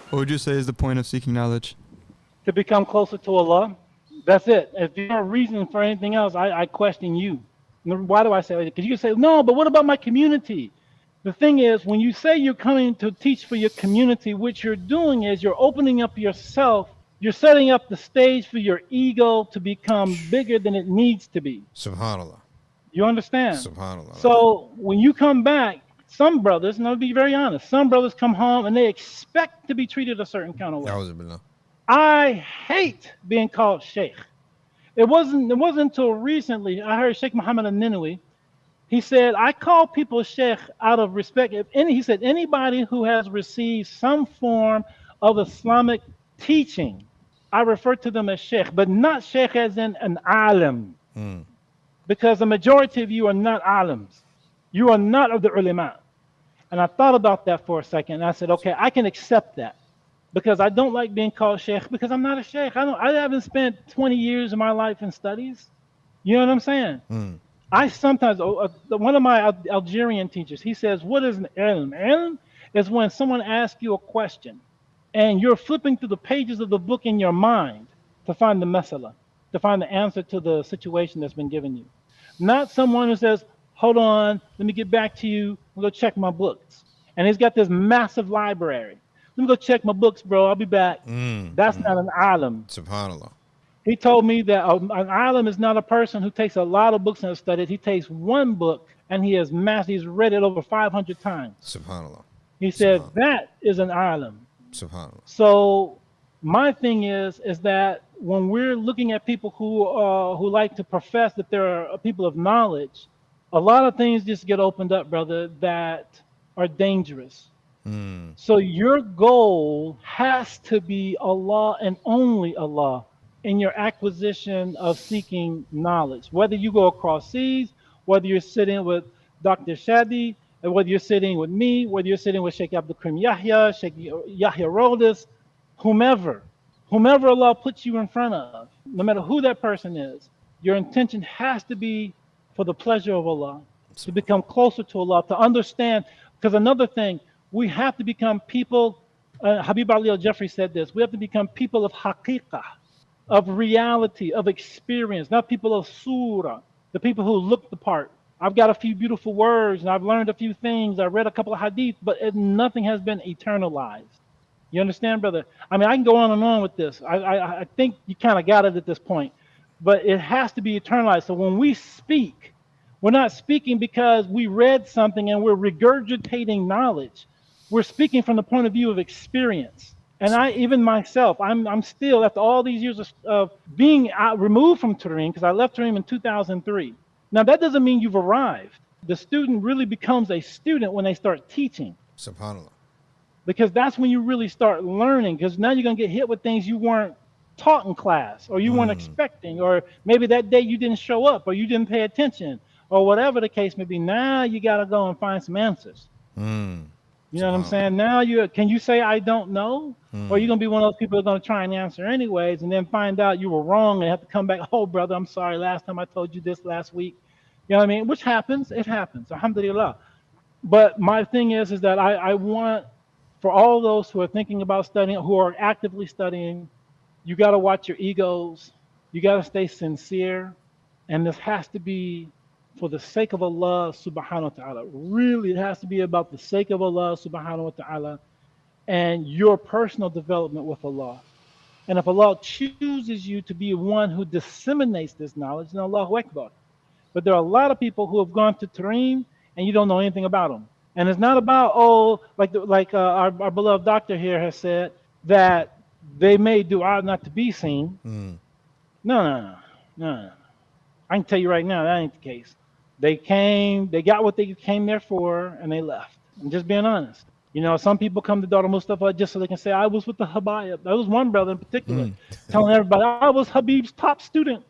What would you say is the point of seeking knowledge? To become closer to Allah. That's it. If you're a reason for anything else, I question you. Why do I say that? Because you can say, no, but what about my community? The thing is, when you say you're coming to teach for your community, what you're doing is you're opening up yourself. You're setting up the stage for your ego to become bigger than it needs to be. Subhanallah. You understand? Subhanallah. So when you come back, some brothers, and I'll be very honest, some brothers come home and they expect to be treated a certain kind of way. A'udhu billah. I hate being called Sheikh. It wasn't until recently I heard Sheikh Muhammad al-Ninawi. He said, I call people Sheikh out of respect. He said, anybody who has received some form of Islamic teaching, I refer to them as Sheikh, but not Sheikh as in an alim. Because the majority of you are not alims. You are not of the ulama. And I thought about that for a second. And I said, okay, I can accept that. Because I don't like being called Sheikh, because I'm not a Sheikh. I haven't spent 20 years of my life in studies. You know what I'm saying? I sometimes, one of my Algerian teachers, he says, what is an ilm? Ilm is when someone asks you a question and you're flipping through the pages of the book in your mind to find the masala, to find the answer to the situation that's been given you. Not someone who says, hold on, let me get back to you, I'm going to check my books. And he's got this massive library. Let me go check my books, bro. I'll be back. That's not an alim. Subhanallah. He told me that an alim is not a person who takes a lot of books and has studied. He takes one book and he's read it over 500 times. Subhanallah. He said that is an alim. Subhanallah. So my thing is that when we're looking at people who like to profess that they're people of knowledge, a lot of things just get opened up, brother, that are dangerous. So your goal has to be Allah and only Allah in your acquisition of seeking knowledge. Whether you go across seas, whether you're sitting with Dr. Shadi, and whether you're sitting with me, whether you're sitting with Sheikh Abdul Karim Yahya, Sheikh Yahya Rodas, whomever Allah puts you in front of, no matter who that person is, your intention has to be for the pleasure of Allah, to become closer to Allah, to understand. Because another thing, we have to become people, Habib Ali al-Jafri said this, we have to become people of haqiqah, of reality, of experience, not people of surah, the people who look the part. I've got a few beautiful words and I've learned a few things. I read a couple of hadith, but nothing has been eternalized. You understand, brother? I mean, I can go on and on with this. I think you kind of got it at this point, but it has to be eternalized. So when we speak, we're not speaking because we read something and we're regurgitating knowledge. We're speaking from the point of view of experience. And even myself, I'm still, after all these years of being removed from Tareem, because I left Tareem in 2003. Now, that doesn't mean you've arrived. The student really becomes a student when they start teaching. Subhanallah. Because that's when you really start learning, because now you're going to get hit with things you weren't taught in class, or you weren't expecting, or maybe that day you didn't show up, or you didn't pay attention, or whatever the case may be. Now you got to go and find some answers. You know what I'm saying? Now can you say I don't know? Or are you going to be one of those people who are going to try and answer anyways and then find out you were wrong and have to come back, oh, brother, I'm sorry, last time I told you this last week. You know what I mean? Which happens. It happens. Alhamdulillah. But my thing is that I want, for all those who are thinking about studying, who are actively studying, you got to watch your egos. You got to stay sincere. And this has to be for the sake of Allah subhanahu wa ta'ala. Really, it has to be about the sake of Allah subhanahu wa ta'ala and your personal development with Allah. And if Allah chooses you to be one who disseminates this knowledge, then Allahu Akbar. But there are a lot of people who have gone to Tareem and you don't know anything about them. And it's not about, our beloved doctor here has said, that they may dua not to be seen. No. I can tell you right now, that ain't the case. They got what they came there for, and they left. I'm just being honest. You know, some people come to Daughter Mustafa just so they can say, I was with the Habayib. There was one brother in particular telling everybody, I was Habib's top student.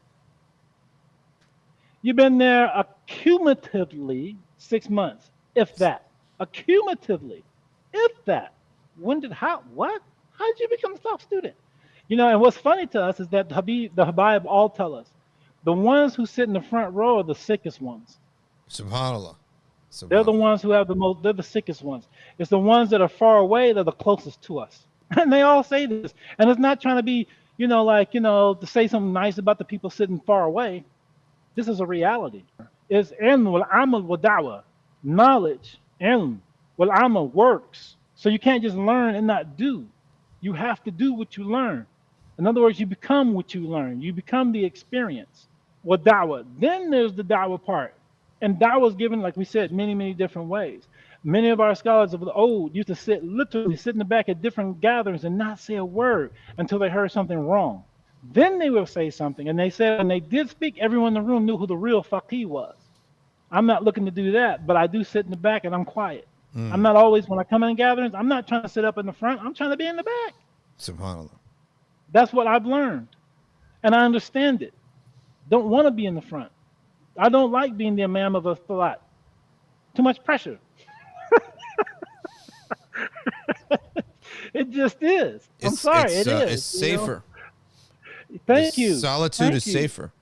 You've been there accumulatively 6 months, if that. Accumulatively, if that. What? How did you become a top student? You know, and what's funny to us is that the Habayib all tell us, the ones who sit in the front row are the sickest ones. Subhanallah. They're the ones who have the most, they're the sickest ones. It's the ones that are far away that are the closest to us. And they all say this. And it's not trying to be, to say something nice about the people sitting far away. This is a reality. It's ilm wal amal wa da'wah. Knowledge, ilm, wal amal, works. So you can't just learn and not do. You have to do what you learn. In other words, you become what you learn. You become the experience. Wa da'wah. Then there's the da'wah part. And da'wah is given, like we said, many, many different ways. Many of our scholars of the old used to literally sit in the back at different gatherings and not say a word until they heard something wrong. Then they would say something. And they said when they did speak, everyone in the room knew who the real faqih was. I'm not looking to do that, but I do sit in the back and I'm quiet. I'm not always, when I come in gatherings, I'm not trying to sit up in the front. I'm trying to be in the back. Subhanallah. That's what I've learned. And I understand it. Don't want to be in the front. I don't like being the imam of a salat. Too much pressure. It just is. I'm sorry, it is. It's safer. Thank you. Solitude is safer.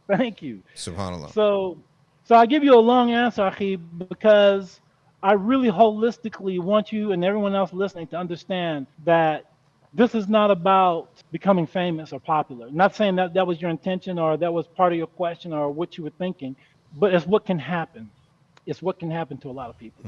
Thank you. Subhanallah. So I give you a long answer, Akhi, because I really holistically want you and everyone else listening to understand that this is not about becoming famous or popular. Not saying that that was your intention or that was part of your question or what you were thinking, but it's what can happen. It's what can happen to a lot of people.